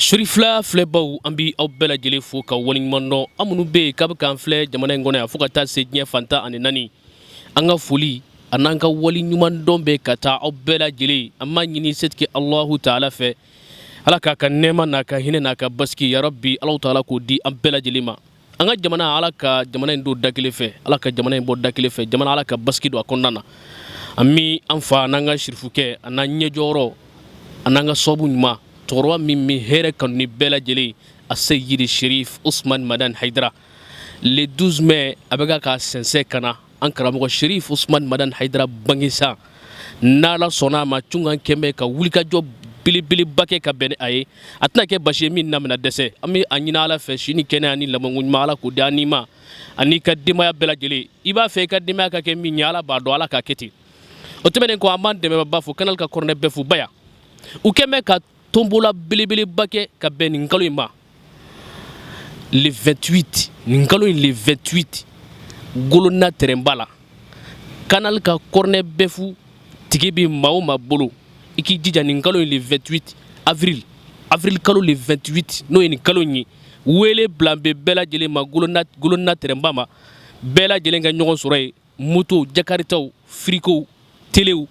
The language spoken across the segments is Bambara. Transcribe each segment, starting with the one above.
Shurifla Flebaw ambi aw bɛɛ lajɛlen fo ka waleɲuman dɔn an minnu bɛ yen k'a bɛ k'an filɛ jamana in kɔnɔ yan fo ka taa se diɲɛ fantan ani naani an ka foli a n'an ka waleɲuman dɔn bɛ ka taa aw bɛɛ lajɛlen an b'a ɲini setigi Alahu Taala fɛ Ala k'a ka nɛɛma n'a ka hinɛ n'a ka basigi ya Rabbi Alahu Taala k'o di an bɛɛ lajɛlen ma an ka jamana Ala ka jamana in don da kelen fɛ Ala ka jamana in bɔ da kelen fɛ jamana Ala ka basigi don a kɔnɔna na an mi an fa n'an ka sirifukɛ a n'an ɲɛjɔyɔrɔ a n'an ka sababu ɲuman cɛkɔrɔba min bɛ hɛrɛ kanu ni bɛɛ lajɛlen a Seyidi Sherif Usmane Madani Hayidara le 12 mai a bɛ ka sɛnsɛn ka na an karamɔgɔ Sherif Usmane Madani Hayidara bangesa n'Ala sɔnna a ma tunkan kɛmɛ ka wulikajɔ belebeleba kɛ ka bɛn ni a ye a tɛna kɛ basi ye min na bɛna dɛsɛ an bɛ a ɲini Ala fɛ si ni kɛnɛya ni lamɔko ɲuman Ala k'o di an ni ma ani ka denbaya bɛɛ lajɛlen i b'a fɛ i ka denbaya ka kɛ min ye Ala b'a dɔn Ala k'a kɛ ten o tɛmɛnen kɔ an b'an dɛmɛbaa fo kanali ka kɔrɔnɛ bɛɛ fo baya u kɛmɛ ka tombola belebeleba kɛ ka bɛn nin kalo in ma le 28 nin kalo in le 28 golona terrainba la kanali ka kɔrɔnɛ bɛɛ fu tigi bɛ maa o maa bolo i k'i jija nin kalo in le 28 avril kalo le 28 n'o ye nin kalo in ye wele bila bɛ bɛɛ lajɛlen ma golona terrainba ma bɛɛ lajɛlen ka ɲɔgɔn sɔrɔ yen moto jakaritaw firikow telew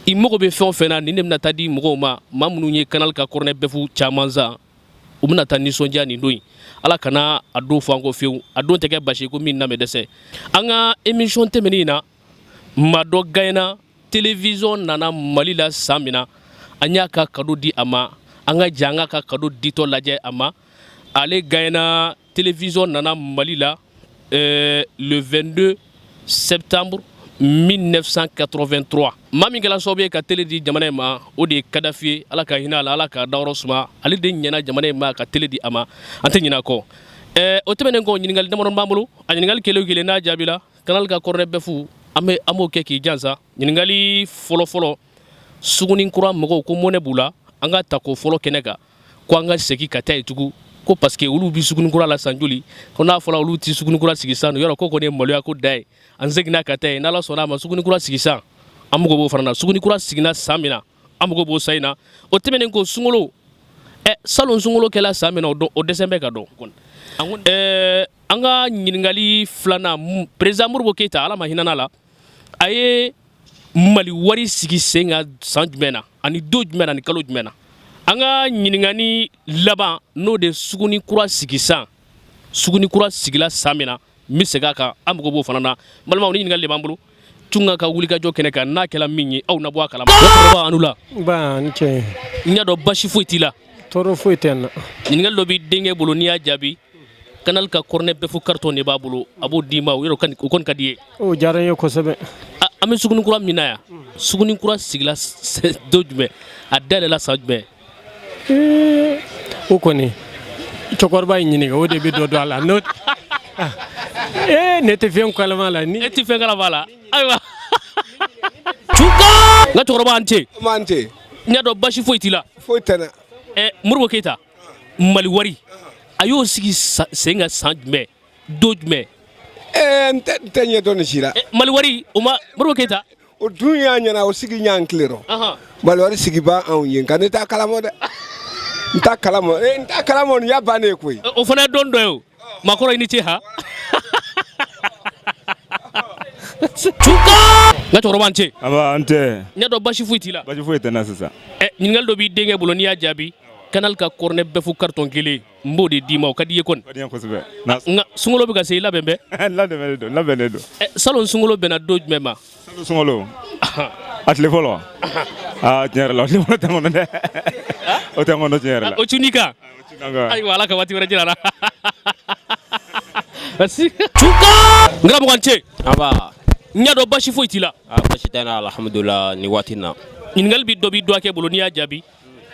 i mago bɛ fɛn o fɛn na nin de bɛna taa di mɔgɔw ma maa minnu ye kanali ka kɔrɔnɛ bɛɛ fu caman zan u bɛna taa nisɔndiya nin don in Ala kana a don fɔ an kɔ fiyewu a don tɛ kɛ basi ye ko min na bɛ dɛsɛ an ka émission tɛmɛnen in na maa dɔ gagnera télévision nana Mali la san min na an y'a ka cadeau di a ma an ka jɛ an ka cadeau ditɔ lajɛ a ma ale gagnera télévision nana Mali la le 22 septembre 1983 maa min kɛra sababu ye ka télé di jamana in ma o de ye Kadafi ye Ala ka hinɛ a la Ala ka dayɔrɔ suma ale de ɲɛna jamana in ma ka télé di a ma an tɛ ɲinɛ a kɔ o tɛmɛnen kɔ ɲininkali damadɔ b'an bolo a ɲininkali kelen o kelen n'a jaabila kanali ka kɔrɔnɛ bɛɛ fu an b'o kɛ k'i jansa ɲininkali fɔlɔ Sugunikura mɔgɔw ko mɔnɛ b'u la an ka ta ko fɔlɔ kɛnɛ kan ko an ka segin ka taa yen tugun ko parce que olu bi Sugunikura la san joli ko n'a fɔra olu ti Sugunikura sigi san yɔrɔ ko kɔni ye maloya ko da ye an seginna ka taa yen n'Ala sɔnna a ma Sugunikura sigi san an mago b'o fana na Sugunikura sigina san min na an mago b'o sa in na o tɛmɛnen ko sunkalo salon sunkalo kɛla san min na o dɛsɛ bɛ ka dɔn an ka ɲininkali filanan président Modibo Keyita Ala ma hinɛ a la a ye Mali wari sigi sen kan san jumɛn na ani don jumɛn na ani kalo jumɛn na an ka ɲininkali laban n'o de Sugunikura sigi san Sugunikura sigila san min na n bɛ segin a kan an mago b'o fana na balimaw ni ɲininkali de b'an bolo tunga ka wulikajɔ kɛnɛ kan n'a kɛla min ye aw na bɔ a kalama cɛkɔrɔba anu la n cɛ n y'a dɔn basi foyi t'i la tɔɔrɔ foyi tɛ n na ɲininkali dɔ b'i denkɛ bolo n'i y'a jaabi kanali ka kɔrɔnɛ bɛɛ fu carton de b'a bolo a b'o d'i ma o kɔni ka di ye o diyara n ye kosɛbɛ an bɛ Sugunikura min na yan Sugunikura sigila don jumɛn a dayɛlɛla san jumɛn o kɔni cɛkɔrɔba in ɲininka o de bɛ dɔ dɔn a la n'o ne tɛ fɛn kalama la ni e tɛ fɛn kalama la ayiwa tuka n ka cɛkɔrɔba an tɛ n y'a dɔn basi foyi t'i la foyi tɛ n na Modibo Keyita Mali wari a y'o sigi sen kan san jumɛn don jumɛn n tɛ ɲɛ dɔn nin si la Mali wari o ma Modibo Keyita o dun y'a ɲɛna o sigi ɲan tile rɔ Mali wari sigi b'an anw ye nka ne t'a kalama dɛ n t'a kalama nin y'a bannen ye koyi o fana ye don dɔ ye o maakɔrɔ i ni ce ha tuka n ka cɛkɔrɔba an tɛ an tɛ n y'a dɔn basi foyi t'i la basi foyi tɛ n na sisan ɲininkali dɔ b'i denkɛ bolo n'i y'a jaabi kanali ka kɔrɔnɛ bɛɛ fu carton kelen n b'o de d'i ma o ka di i ye kɔni kosɛbɛ nka sunkalo bɛ ka se i labɛn bɛ labɛnnen don salon sunkalo bɛnna don jumɛn ma salon sunkalo a tile fɔlɔ tiɲɛ yɛrɛ la o tile fɔlɔ tɛ n kɔnɔ dɛ o tɛ n kɔnɔ tiɲɛ yɛrɛ la o cunni kan ayiwa Ala ka waati wɛrɛ jira la tuka n karamɔgɔ an tɛ n y'a dɔn basi foyi t'i la basi tɛ n na alhamdulillah ni waati in na ɲininkali bi dɔ b'i dɔ kɛ bolo n'i y'a jaabi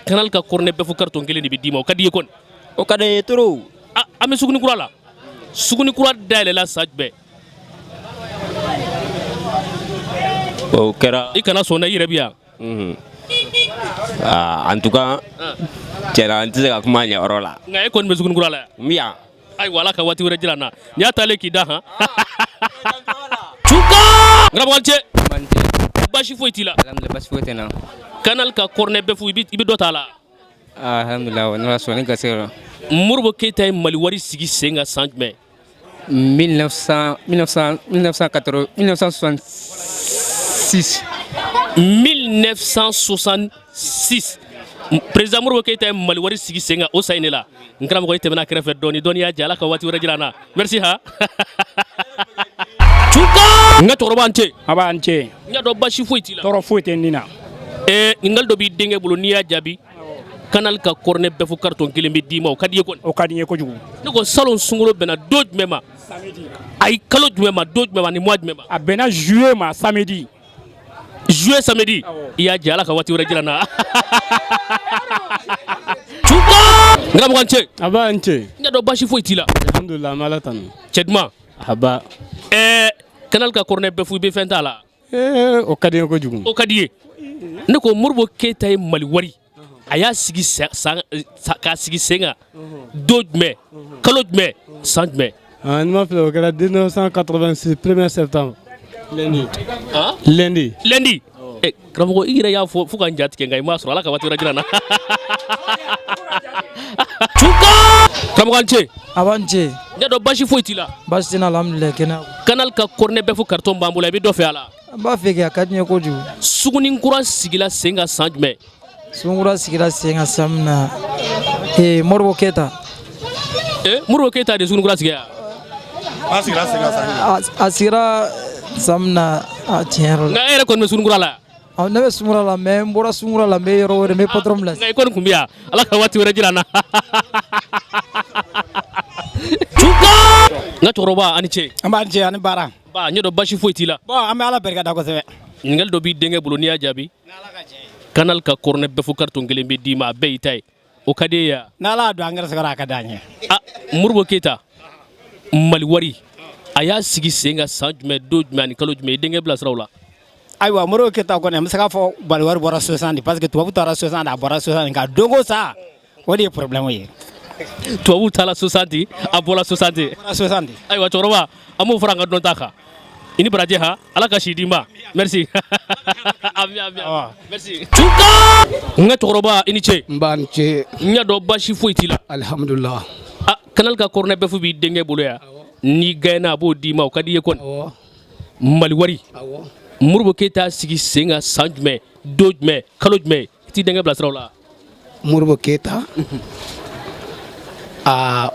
kanali ka kɔrɔnɛ bɛɛ fu carton kelen de bɛ d'i ma o ka di i ye kɔni o ka di n ye trop an bɛ Sugunikura la Sugunikura dayɛlɛla san jumɛn o kɛra i kana sɔn dɛ i yɛrɛ bi yan en tout cas tiɲɛna n tɛ se ka kuma ɲɛ yɔrɔ la nka e kɔni bɛ Sugunikura la yan n bɛ yan ayiwa Ala ka waati wɛrɛ jira n na n'i y'a taalen k'i da han tuka n karamɔgɔ an tɛ basi foyi t'i la basi foyi tɛ n na kanali ka kɔrɔnɛ bɛɛ fu i bɛ dɔ t'a la alhamdulillah on va soni gasero Modibo Keita ye Mali wari sigi sen kan san jumɛn 1966 1966 président Modibo Keita ye Mali wari sigi sen kan o san in de la n karamɔgɔ i tɛmɛna kɛrɛfɛ dɔɔni dɔɔni y'a jɛ Ala ka waati wɛrɛ jira an na merci ha n ka cɛkɔrɔba n ce a b'an ce n y'a dɔn basi foyi t'i la tɔɔrɔ foyi tɛ nin na ɲininkali dɔ b'i denkɛ bolo n'i y'a jaabi Canal ka cornet bɛɛ fo carton kelen bɛ d'i ma o ka di ye kɔni o ka di n ye kojugu ne ko salon sunkalo bɛnna don jumɛn ma ayi kalo jumɛn ma don jumɛn ma ni mois jumɛn ma a bɛnna juillet ma samedi juillet samedi i y'a jɛ Ala ka waati wɛrɛ jira n na n karamɔgɔ n ce a b'an ce n y'a dɔn basi foyi t'i la alhamdulillah an bɛ Ala tanu cɛ duman a ba Canal ka cornet bɛɛ fo i bɛ fɛn t'a la o ka di n ye kojugu o ka di ye ne ko Modibo Keita ye Mali wari a y'a sigi k'a sigi sen kan don jumɛn kalo jumɛn san jumɛn ni ma filɛ o kɛra 1986 1er septembre lundi karamɔgɔ i yɛrɛ y'a fɔ fo ka n ja tigɛ nka i m'a sɔrɔ Ala ka waati wɛrɛ jira n na karamɔgɔ n ce a b'an ce n y'a dɔn basi foyi t'i la basi tɛ n na alhamdulilayi kɛnɛya Canal ka cornet bɛɛ fo carton b'an bolo i bɛ dɔ fɛ a la n b'a fɛ kɛ a ka di n ye kojugu Sugunikura sigila sen kan san jumɛn sunkura sigira sen kan san min na Modibo Keita Modibo Keita de Sugunikura sigi yan a sigira san min na tiɲɛ yɛrɛ nka e yɛrɛ kɔni bɛ Sugunikura la la ne bɛ sunkura la mais n bɔra sunkura la n bɛ yɔrɔ wɛrɛ n bɛ patron bila nka i kɔni tun bɛ yan Ala ka waati wɛrɛ jira n na n ka cɛkɔrɔba a ni ce an b'an ce ani baara ba n y'a dɔn basi foyi t'i la an bɛ Ala barika da kosɛbɛ ɲininkali dɔ b'i denkɛ bolo n'i y'a jaabi Canal ka cornet bɛɛ fo carton kelen bɛ d'i ma a bɛɛ y'i ta ye o ka di e ye wa n'Ala y'a don an gɛrɛsɛgɛra a ka d'an ye Modibo Keita Mali wari a y'a sigi sen kan san jumɛn don jumɛn ani kalo jumɛn i denkɛ bilasira o la ayiwa Modibo Keita kɔni an bɛ se k'a fɔ Mali wari bɔra 60 parce que tubabu taara 60 a bɔra 60 nka don o sa o de ye problème ye tubabu taara 60 a bɔra 60 ayiwa cɛkɔrɔba an b'o fara an ka dɔnta kan i ni baraji ha Ala ka si d'i ma merci ami merci n ka cɛkɔrɔba i ni ce n b'an ce n y'a dɔn basi foyi t'i la alhamdulillah Canal ka cornet bɛɛ fo b'i denkɛ bolo yan n'i gagné a b'o d'i ma o ka di i ye kɔni Mali wari Modibo Keita sigi sen kan san jumɛn don jumɛn kalo jumɛn i t'i denkɛ bilasira o la Modibo Keita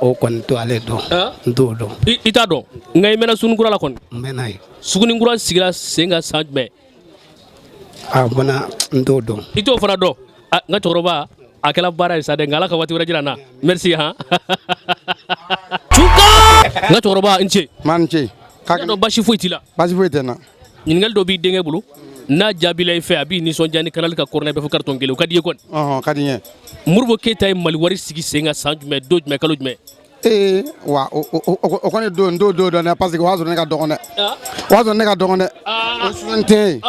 o kɔni to ale dɔn n t'o dɔn i t'a dɔn nka i mɛnna Sugunikura la kɔni n mɛnna yen Sugunikura sigira sen kan san jumɛn fana n t'o dɔn i t'o fana dɔn n ka cɛkɔrɔba a kɛla baara ye sa dɛ nka Ala ka waati wɛrɛ jira n na merci han n ka cɛkɔrɔba n ce man ce n y'a dɔn basi foyi t'i la basi foyi tɛ n na ɲininkali dɔ b'i denkɛ bolo n'a jaabila i fɛ a b'i nisɔndiya ni Canal ka cornet bɛɛ fo carton kelen o ka di i ye kɔni ka di n ye Modibo Keita ye Mali wari sigi sen kan san jumɛn don jumɛn kalo jumɛn wa o kɔni don n t'o don dɔn dɛ parce que o y'a sɔrɔ ne ka dɔgɔn dɛ o y'a sɔrɔ ne ka dɔgɔn dɛ o 60 tɛ yen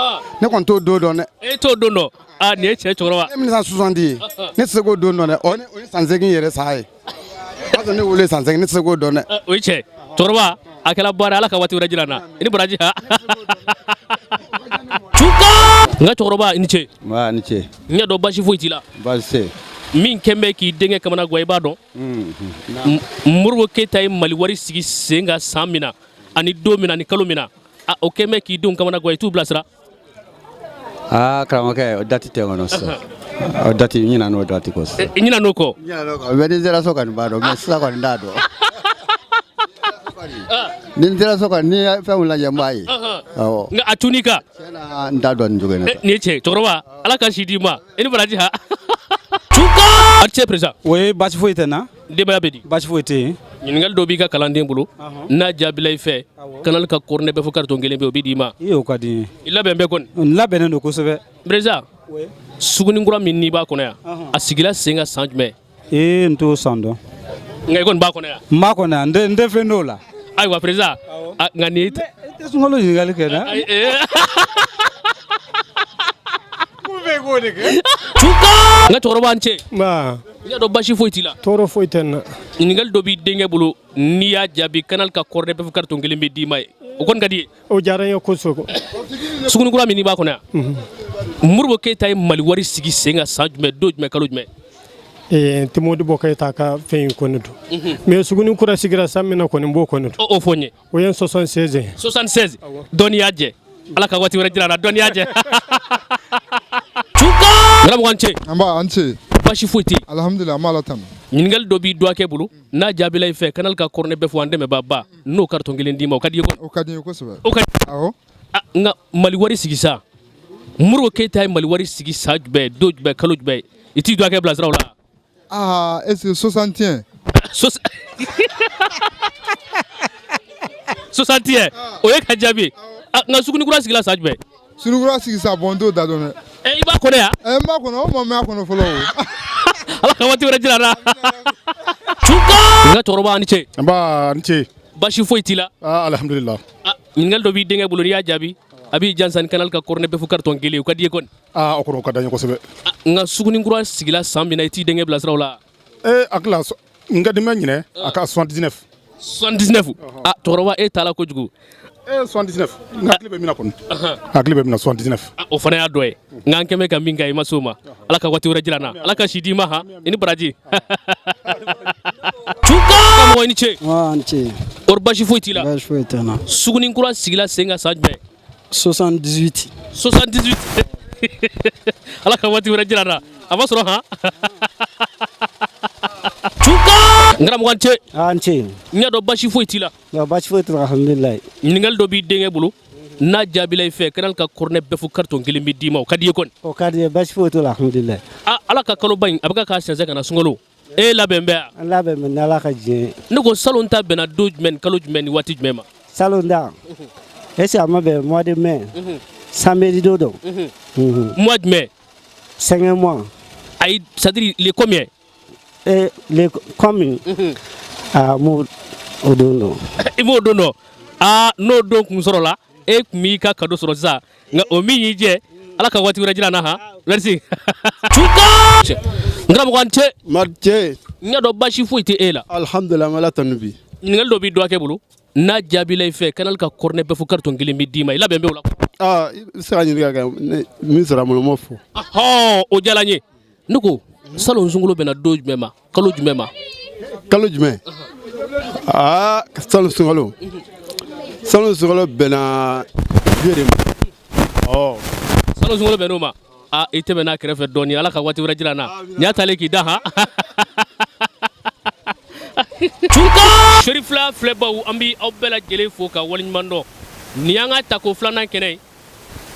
ne kɔni t'o don dɔn dɛ e t'o don dɔn nin ye cɛ cɛkɔrɔba ne min sa 60 ye ne tɛ se k'o don dɔn dɛ o ye san 8 yɛrɛ sa ye o y'a sɔrɔ ne wolo san 5 ne tɛ se k'o dɔn dɛ o ye cɛ cɛkɔrɔba a kɛla baara Ala ka waati wɛrɛ jira n na i ni baraji ha n ka cɛkɔrɔba i ni ce ni ce n y'a dɔn basi foyi t'i la basi tɛ min kɛn bɛ k'i denkɛ kamana gan i b'a dɔn Modibo Keita ye Mali wari sigi sen kan san min na ani don min na ani kalo min na o kɛn bɛ k'i denw kamana gan i t'u bilasira karamɔgɔkɛ o dati tɛ kɔnɔ sisan o dati n ɲinɛ n'o dati kɔ sisan i ɲinɛ n'o kɔ bɛ ni sera so kɔni b'a dɔn mɛ sisan kɔni t'a dɔn ni n sera so kɔni ni fɛnw lajɛ n b'a ye nka a tun'i kan tiɲɛna n t'a dɔn nin cogo in na nin ye cɛ cɛkɔrɔba Ala ka si d'i ma i ni baraji ha a cɛ président o ye basi foyi tɛ n na denbaya bɛ di basi foyi tɛ yen ɲininkali dɔ b'i ka kalanden bolo n'a jaabila i fɛ Canal ka cornet bɛɛ fo carton kelen bɛ o bɛ d'i ma o ka di n ye i labɛn bɛ kɔni n labɛnnen don kosɛbɛ président Sugunikura min n'i b'a kɔnɔ yan a sigila sen kan san jumɛn n t'o san dɔn nka i kɔni b'a kɔnɔ yan n b'a kɔnɔ yan n tɛ fɛn dɔw la ayiwa président nka nin i tɛ sunkalo ɲininkali kɛ dɛ n ka cɛkɔrɔba n cɛ n y'a dɔn basi foyi t'i la tɔɔrɔ foyi tɛ n na ɲininkali dɔ b'i denkɛ bolo n'i y'a jaabi Canal ka cornet bɛɛ fo carton kelen bɛ d'i ma ye o kɔni ka di ye o diyara n ye kosɛbɛ Sugunikura min n'i b'a kɔnɔ yan Modibo Keita ye Mali wari sigi sen kan san jumɛn don jumɛn kalo jumɛn Timo Modibo Keita ka fɛn kɔni don mais suguni kura sigira san min na kɔni b'o kɔni don o fɔ n ye o ye 76 dɔnniya jɛ ala ka waati wɛrɛ jira na dɔnniya jɛ Karamɔgɔ an ce an ce basi foyi tɛ alhamdulillah ma ala tan ɲininkali dɔ b'i dɔgɔkɛ bolo n'a jaabila i fɛ kanal ka kɔrɔnɛ bɛɛ fɔ an dɛmɛ baba n'o carton kelen d'i ma o ka di o ka di ye kosɛbɛ o ka awɔ nka Mali wari sigi sa Modibo Keita ye Mali wari sigi sa jumɛn don jumɛn kalo jumɛn i t'i dɔgɔkɛ bilasira o la est-ce que 61 61 o ye ka jaabi nka sugunikura sigila sa jumɛn sugunikura sigi sa bon t'o da dɔn dɛ i b'a kɔnɔ yan n b'a kɔnɔ o ma mɛn a kɔnɔ fɔlɔ o ala ka waati wɛrɛ jira na n ka cɛkɔrɔba ani ce n ce basi foyi t'i la alhamdulillah ɲininkali dɔ b'i denkɛ bolo n'i y'a jaabi a b'i jansan kanal ka kɔrɔnɛ bɛɛ fɔ carton kelen o ka di ye kɔni o kɔrɔ ka d'an ye kosɛbɛ nka sugunikura sigila san min na i t'i denkɛ bilasira o la hakili n ka denbaya ɲinɛ a ka 79 cɛkɔrɔba e t'a la kojugu 79 n hakili bɛ min na kɔni hakili bɛ min na 79 o fana y'a dɔ ye nka an kɛmɛ ka min kɛ i ma s'o ma ala ka waati wɛrɛ jira n na ala ka si d'i ma i ni baraji karamɔgɔ i ni ce an ce ɔri basi foyi t'i la basi foyi tɛ n na sugunikura sigila sen kan san jumɛn 78 ala ka waati wɛrɛ jira n na a ma sɔrɔ n karamɔgɔ an ce n ɲɛ dɔn basi foyi t'i la basi foyi tɛ alhamdulillah ɲininkali dɔ b'i denkɛ bolo n'a jaabila i fɛ kanal ka kɔrɔnɛ bɛɛ fɔ carton kelen bɛ d'i ma o ka di ye kɔni o ka di ye basi foyi tɛ alhamdulillah ala ka kaloba in a bɛ k'a sɛnsɛn ka na sunkalo e labɛn bɛ yan an labɛn bɛ ni ala ka diɲɛ ne ko salon ta bɛnna don jumɛn ni kalo jumɛn ni waati jumɛn ma salon ta est-ce que a ma bɛn mois de mai samedi don dɔn mois jumɛn 5 mois ayi c'est-à-dire les combien les combien mo o don dɔn i b'o don dɔn n'o don kun sɔrɔ la e kun b'i ka cadeau sɔrɔ sisan nka o min y'i jɛ ala ka waati wɛrɛ jira n na merci n karamɔgɔ an ce Marche n ɲɛ dɔn basi foyi tɛ e la alhamdulillah ala tanu bi ɲininkali dɔ b'i dɔgɔkɛ bolo n'a jaabila i fɛ kanal ka kɔrɔnɛ bɛɛ fɔ carton kelen bɛ d'i ma i labɛn bɛ o la i bɛ se ka ɲininka kɛ min sɔrɔ a bolo n m'o fɔ o diyara n ye ne ko salon sunkalo bɛnna don jumɛn ma kalo jumɛn ma kalo jumɛn salon sunkalo bɛnna juillet de ma salon sunkalo bɛnn'o ma i tɛmɛna kɛrɛfɛ dɔɔni ala ka waati wɛrɛ jira n na n'i y'a taalen k'i da Seri fila filɛbaw an bɛ aw bɛɛ lajɛlen fo ka waleɲuman dɔn nin y'an ka tako filanan kɛnɛ ye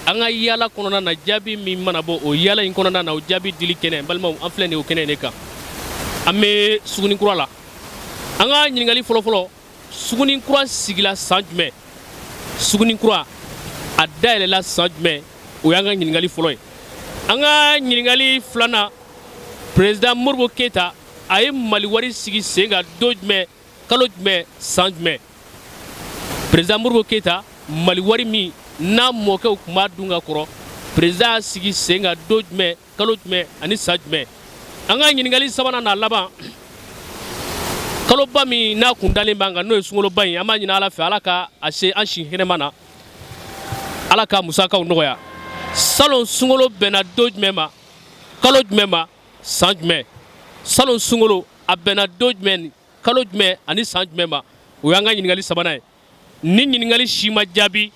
an ka yaala kɔnɔna na jaabi min mana bɔ o yaala in kɔnɔna na o jaabi dili kɛnɛ balimaw an filɛ nin o kɛnɛ in de kan an bɛ sugunikura la an ka ɲininkali fɔlɔfɔlɔ sugunikura sigila san jumɛn sugunikura a dayɛlɛla san jumɛn o y'an ka ɲininkali fɔlɔ ye an ka ɲininkali filanan président Modibo Keita a ye Mali wari sigi sen kan don jumɛn kalo jumɛn san jumɛn président Modibo Keita Mali wari min n'a mɔkɛw tun b'a dun ka kɔrɔ président y'a sigi sen kan don jumɛn kalo jumɛn ani san jumɛn an ka ɲininkali sabanan n'a laban kaloba min n'a kun dalen b'an kan n'o ye sunkaloba in an b'a ɲini ala fɛ ala ka a se an si hɛnɛma na ala ka musakaw nɔgɔya salon sunkalo bɛnna don jumɛn ma kalo jumɛn ma san jumɛn salon sunkalo a bɛnna don jumɛn kalo jumɛn ani san jumɛn ma o y'an ka ɲininkali sabanan ye ni ɲininkali si ma jaabi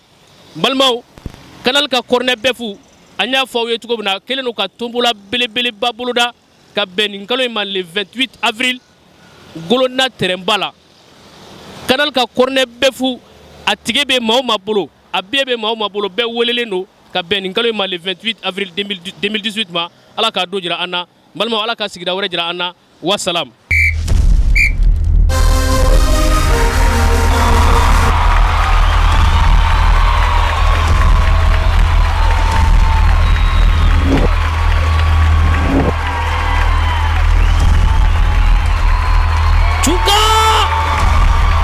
balimaw kanal ka kɔrɔnɛ bɛɛ fu an y'a fɔ aw ye cogo min na kelen don ka tombola belebeleba boloda ka bɛn nin kalo in ma le 28 avril golona terrainba la kanal ka kɔrɔnɛ bɛɛ fu a tige bɛ maa o maa bolo a bɛɛ bɛ maa o maa bolo bɛɛ welelen don ka bɛn nin kalo in ma le 28 avril 2018 ma ala k'a don jira an na balimaw ala ka sigida wɛrɛ jira an na wasalam